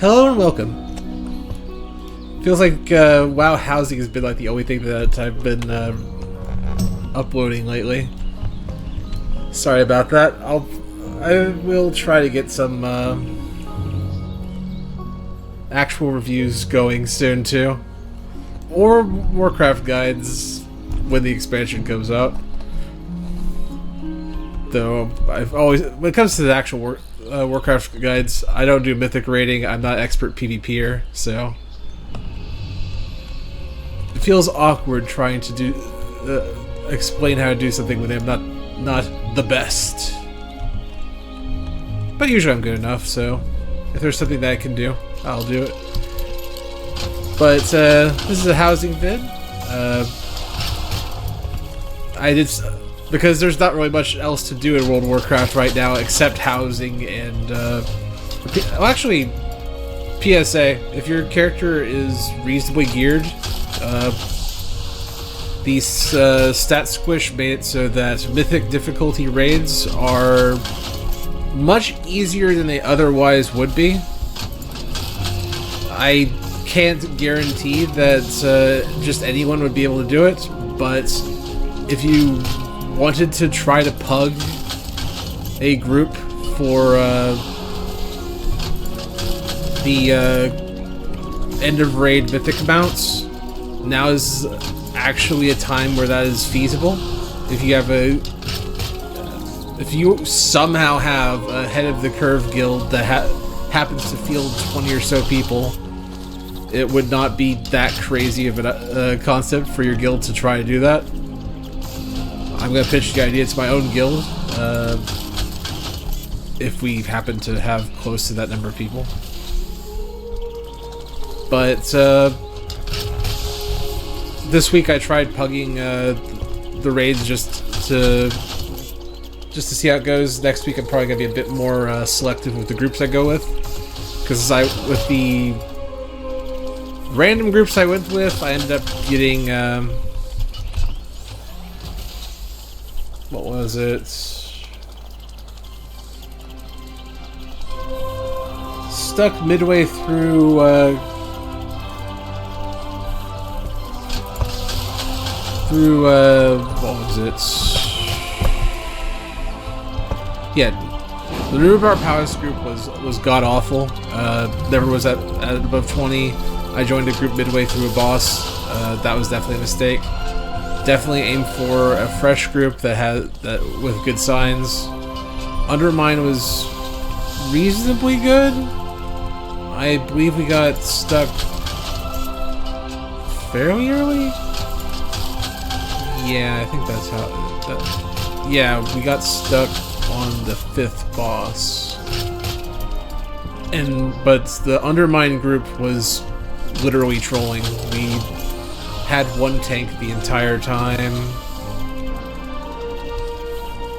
Hello and welcome. Feels like WoW housing has been like the only thing that I've been uploading lately. Sorry about that. I will try to get some actual reviews going soon too, or Warcraft guides when the expansion comes out. Though I've always, when it comes to the actual Warcraft guides, I don't do mythic rating. I'm not expert PvPer, so it feels awkward trying to do explain how to do something when I'm not the best. But usually I'm good enough, so if there's something that I can do, I'll do it. But this is a housing vid. Because there's not really much else to do in World of Warcraft right now except housing and well, actually, PSA, if your character is reasonably geared, these stat squish made it so that mythic difficulty raids are much easier than they otherwise would be. I can't guarantee that just anyone would be able to do it, but if you wanted to try to pug a group for the end of raid mythic amounts, now is actually a time where that is feasible. If you somehow have a head of the curve guild that happens to field 20 or so people, it would not be that crazy of a concept for your guild to try to do that. I'm going to pitch the idea to my own guild, if we happen to have close to that number of people. But this week I tried pugging the raids just to see how it goes. Next week I'm probably going to be a bit more selective with the groups I go with, because with the random groups I went with, I ended up getting what was it? Stuck midway through what was it? Yeah, the Rhubarb Palace group was god awful. Never was at above 20. I joined a group midway through a boss. That was definitely a mistake. Definitely aim for a fresh group that with good signs. Undermine was reasonably good. I believe we got stuck fairly early. Yeah, I think that's how. Yeah, we got stuck on the 5th boss, but the Undermine group was literally trolling. We had one tank the entire time.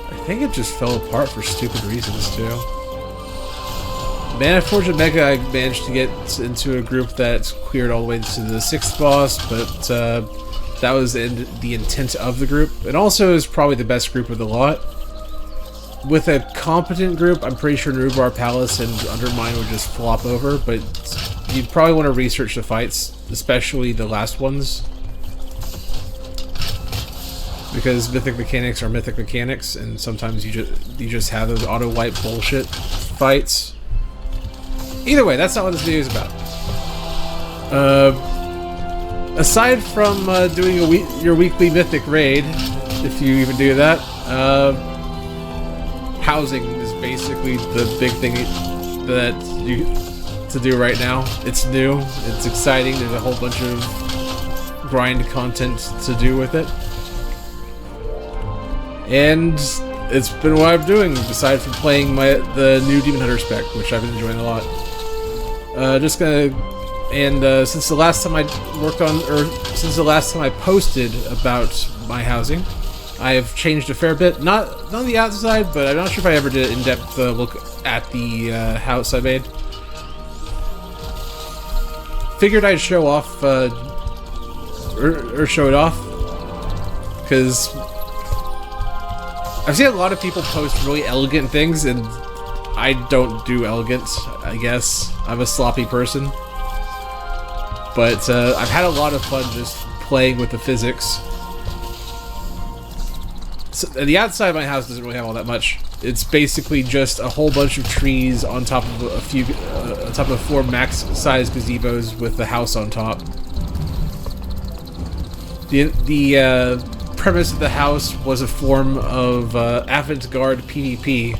I think it just fell apart for stupid reasons too. Mana Forge and Mega, I managed to get into a group that cleared all the way to the 6th boss, but that was the intent of the group. And also is probably the best group of the lot. With a competent group, I'm pretty sure Rhubarb Palace and Undermine would just flop over, but you'd probably want to research the fights, especially the last ones, because mythic mechanics are mythic mechanics, and sometimes you just have those auto wipe bullshit fights. Either way, that's not what this video is about. Aside from doing your weekly mythic raid, if you even do that, housing is basically the big thing that to do right now. It's new, it's exciting, there's a whole bunch of grind content to do with it. And it's been what I'm doing, aside from playing the new Demon Hunter spec, which I've been enjoying a lot. Since the last time I since the last time I posted about my housing, I have changed a fair bit. Not on the outside, but I'm not sure if I ever did an in-depth look at the house I made. Figured I'd show off, or show it off, because I've seen a lot of people post really elegant things, and I don't do elegant, I guess. I'm a sloppy person. But I've had a lot of fun just playing with the physics. So, the outside of my house doesn't really have all that much. It's basically just a whole bunch of trees on top of on top of 4 max-sized gazebos with the house on top. The premise of the house was a form of avant-garde PvP,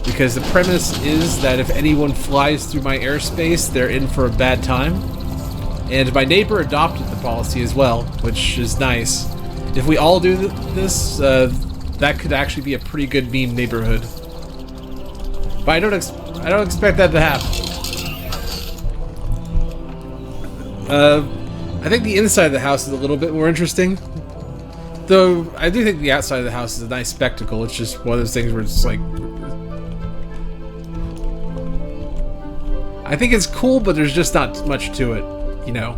because the premise is that if anyone flies through my airspace, they're in for a bad time. And my neighbor adopted the policy as well, which is nice. If we all do this, that could actually be a pretty good meme neighborhood. But I don't expect that to happen. I think the inside of the house is a little bit more interesting. Though, I do think the outside of the house is a nice spectacle. It's just one of those things where it's like... I think it's cool, but there's just not much to it, you know?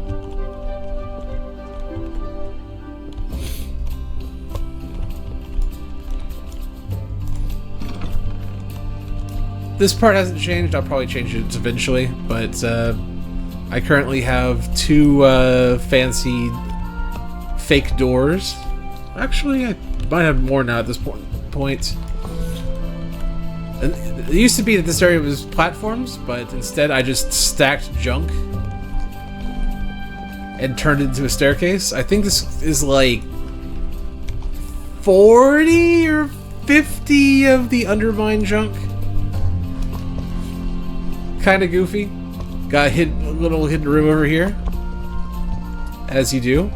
This part hasn't changed. I'll probably change it eventually, but I currently have 2 fancy fake doors. Actually, I might have more now at this point. It used to be that this area was platforms, but instead I just stacked junk and turned it into a staircase. I think this is like 40 or 50 of the undermined junk. Kinda goofy. Got a little hidden room over here. As you do.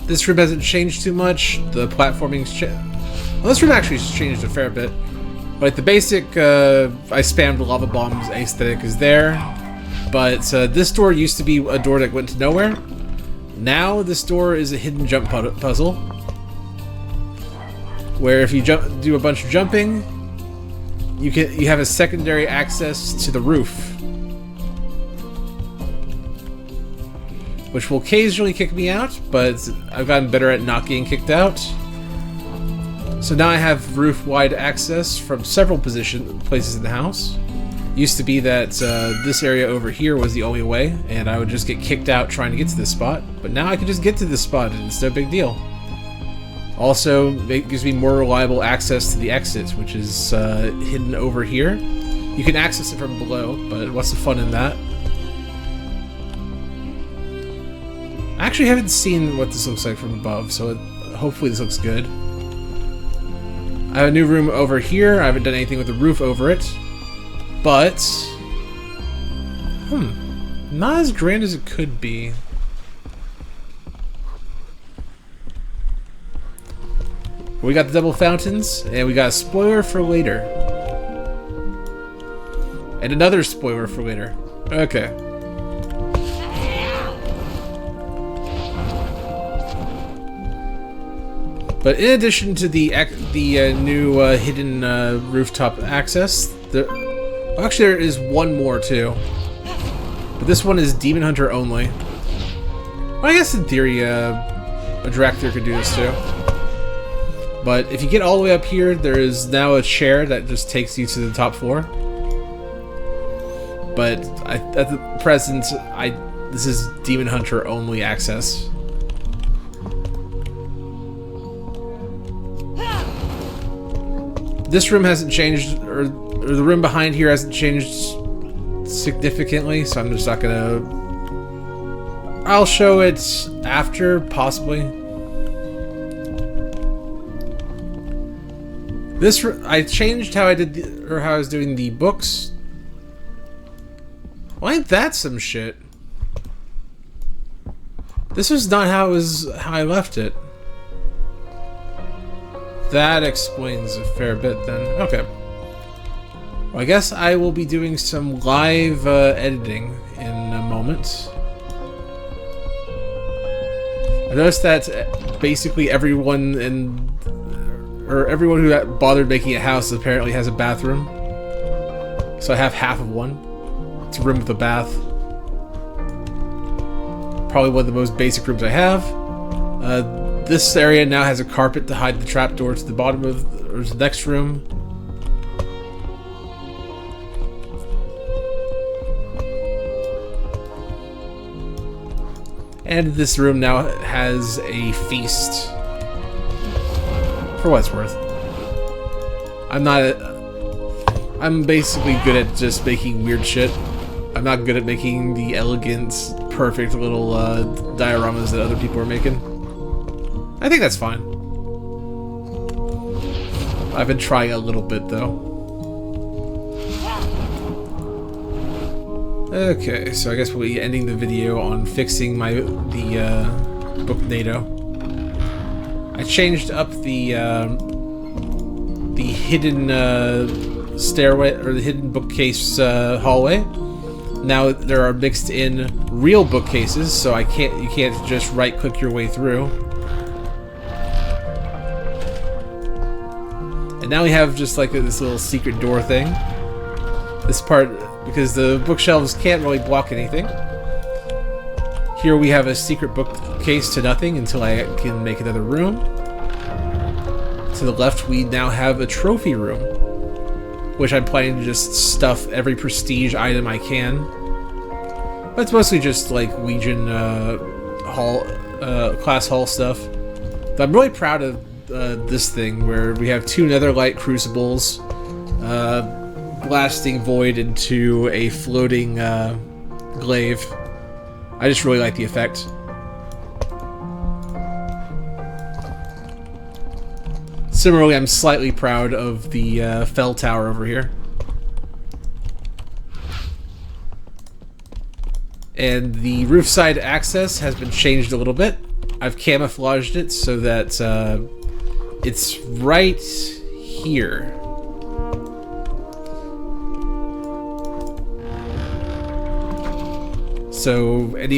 This room hasn't changed too much. The platforming's well, this room actually has changed a fair bit. Like the basic, I spammed lava bombs aesthetic is there. But this door used to be a door that went to nowhere. Now this door is a hidden jump puzzle. Where if you do a bunch of jumping, you have a secondary access to the roof, which will occasionally kick me out, but I've gotten better at not getting kicked out. So now I have roof-wide access from several places in the house. Used to be that this area over here was the only way, and I would just get kicked out trying to get to this spot. But now I can just get to this spot, and it's no big deal. Also, it gives me more reliable access to the exit, which is hidden over here. You can access it from below, but what's the fun in that? I actually haven't seen what this looks like from above, so hopefully this looks good. I have a new room over here. I haven't done anything with the roof over it, but... not as grand as it could be. We got the double fountains, and we got a spoiler for later. And another spoiler for later. Okay. But in addition to the new hidden rooftop access, actually there is one more too. But this one is Demon Hunter only. Well, I guess in theory a director could do this too. But if you get all the way up here, there is now a chair that just takes you to the top floor. But at the present, this is Demon Hunter only access. This room hasn't changed, or the room behind here hasn't changed significantly, so I'm just not gonna... I'll show it after, possibly. I changed how I did how I was doing the books. Why ain't that some shit? This was not how I left it. That explains a fair bit then. Okay. Well, I guess I will be doing some live editing in a moment. I noticed that basically everyone who bothered making a house apparently has a bathroom. So I have half of one. It's a room with a bath. Probably one of the most basic rooms I have. This area now has a carpet to hide the trapdoor to the bottom of the next room. And this room now has a feast. For what it's worth. I'm basically good at just making weird shit. I'm not good at making the elegant, perfect little dioramas that other people are making. I think that's fine. I've been trying a little bit, though. Okay, so I guess we'll be ending the video on fixing the book NATO. I changed up the hidden stairway, or the hidden bookcase hallway. Now there are mixed in real bookcases, so you can't just right-click your way through. And now we have just like this little secret door thing. This part, because the bookshelves can't really block anything. Here we have a secret bookcase to nothing until I can make another room. To the left, we now have a trophy room, which I'm planning to just stuff every prestige item I can. But it's mostly just like Legion class hall stuff. But I'm really proud of this thing where we have 2 netherlight crucibles blasting void into a floating glaive. I just really like the effect. Similarly, I'm slightly proud of the Fell Tower over here. And the roof side access has been changed a little bit. I've camouflaged it so that it's right here. So it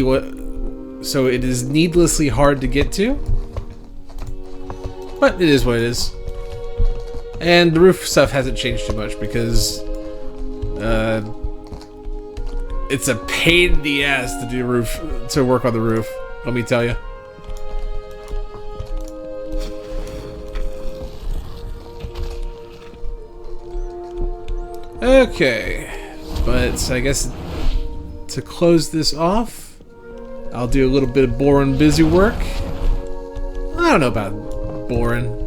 is needlessly hard to get to. But it is what it is. And the roof stuff hasn't changed too much because it's a pain in the ass to work on the roof, let me tell you. Okay, but I guess to close this off, I'll do a little bit of boring busy work. I don't know about boring.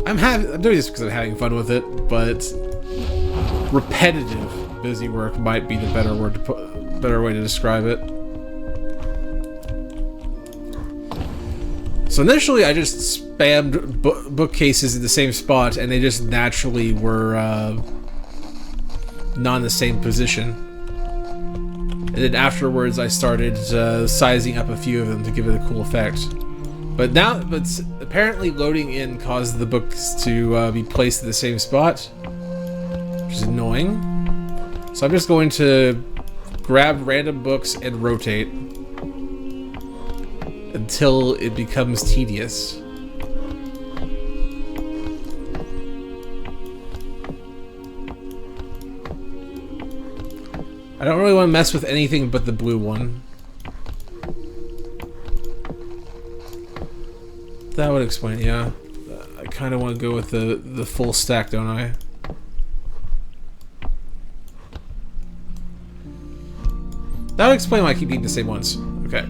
I'm doing this because I'm having fun with it, but repetitive busy work might be the better way to describe it. So initially, I just spammed bookcases in the same spot, and they just naturally were not in the same position. And then afterwards, I started sizing up a few of them to give it a cool effect. But apparently loading in caused the books to be placed in the same spot, which is annoying. So I'm just going to grab random books and rotate until it becomes tedious. I don't really want to mess with anything but the blue one. That would explain it, yeah. I kind of want to go with the full stack, don't I? That would explain why I keep eating the same ones. Okay.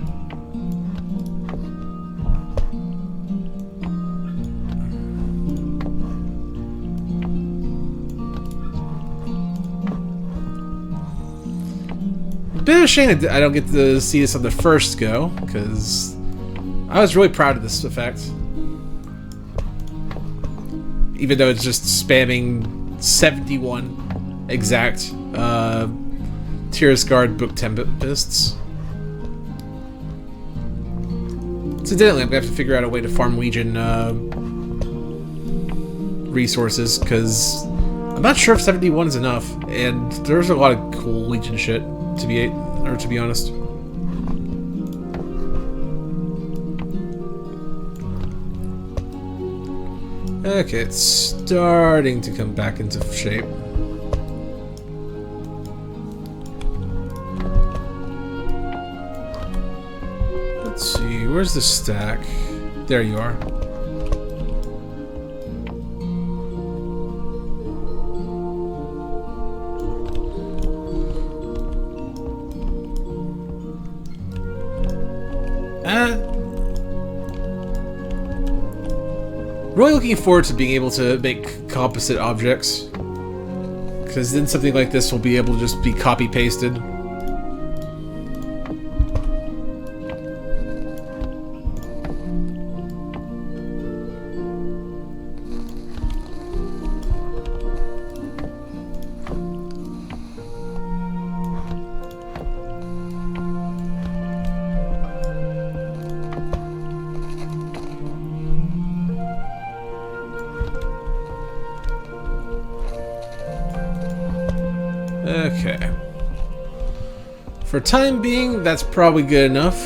A bit of a shame I don't get to see this on the first go, because I was really proud of this effect. Even though it's just spamming 71 exact Tears Guard Book Tempests. Incidentally, I'm gonna have to figure out a way to farm Legion resources, because I'm not sure if 71 is enough, and there's a lot of cool Legion shit to be honest. Okay, it's starting to come back into shape. Let's see, where's the stack? There you are. Really looking forward to being able to make composite objects, because then something like this will be able to just be copy-pasted. Okay. For time being, that's probably good enough.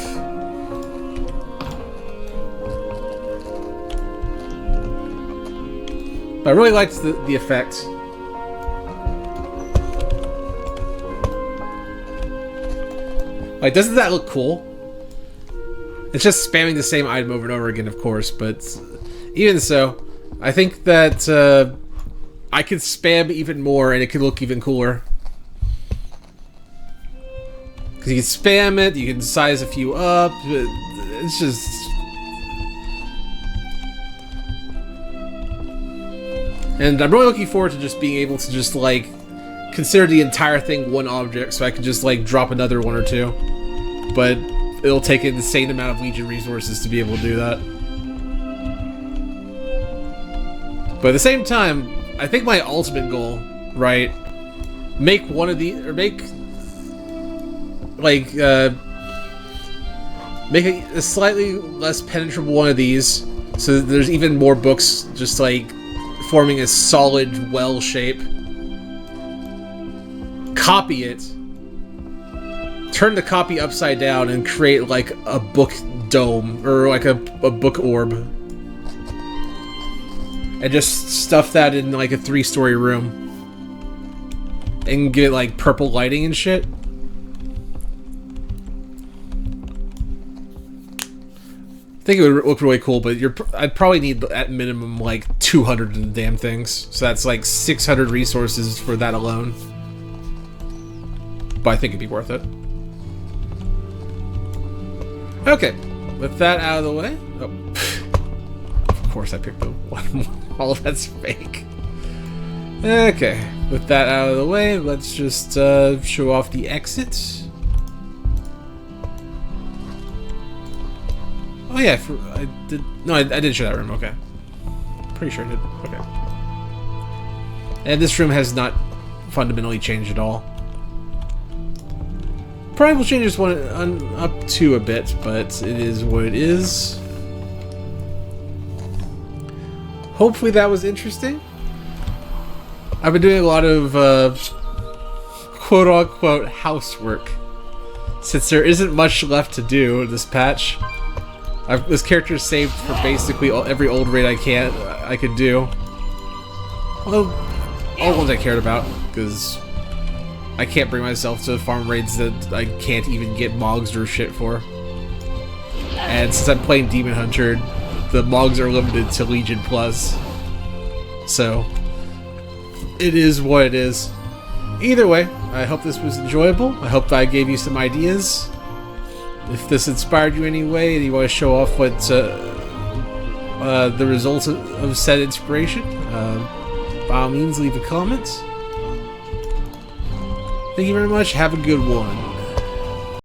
But I really liked the effect. Like, doesn't that look cool? It's just spamming the same item over and over again, of course, but even so, I think that I could spam even more and it could look even cooler. Because you can spam it, you can size a few up, it's just... And I'm really looking forward to just being able to just, like, consider the entire thing one object, so I can just, like, drop another one or two. But it'll take an insane amount of Legion resources to be able to do that. But at the same time, I think my ultimate goal, right, make one of these, or make, like, make a slightly less penetrable one of these, so that there's even more books just, like, forming a solid well shape. Copy it. Turn the copy upside down and create, like, a book dome, or like a book orb. And just stuff that in, like, a 3-story room. And give it, like, purple lighting and shit. I think it would look really cool, but I'd probably need, at minimum, like, 200 of the damn things. So that's, like, 600 resources for that alone. But I think it'd be worth it. Okay, with that out of the way... Oh. Of course I picked the one. All of that's fake. Okay, with that out of the way, let's just show off the exit. Oh yeah, I did. No, I did show that room. Okay, pretty sure I did. Okay, and this room has not fundamentally changed at all. Probably will change this one up to a bit, but it is what it is. Hopefully that was interesting. I've been doing a lot of quote-unquote housework, since there isn't much left to do in this patch. This character is saved for basically every old raid I could do. Well, all the ones I cared about, because I can't bring myself to farm raids that I can't even get Mogs or shit for. And since I'm playing Demon Hunter, the Mogs are limited to Legion Plus. So, it is what it is. Either way, I hope this was enjoyable. I hope that I gave you some ideas. If this inspired you in any way and you want to show off what the results of said inspiration, by all means leave a comment. Thank you very much. Have a good one.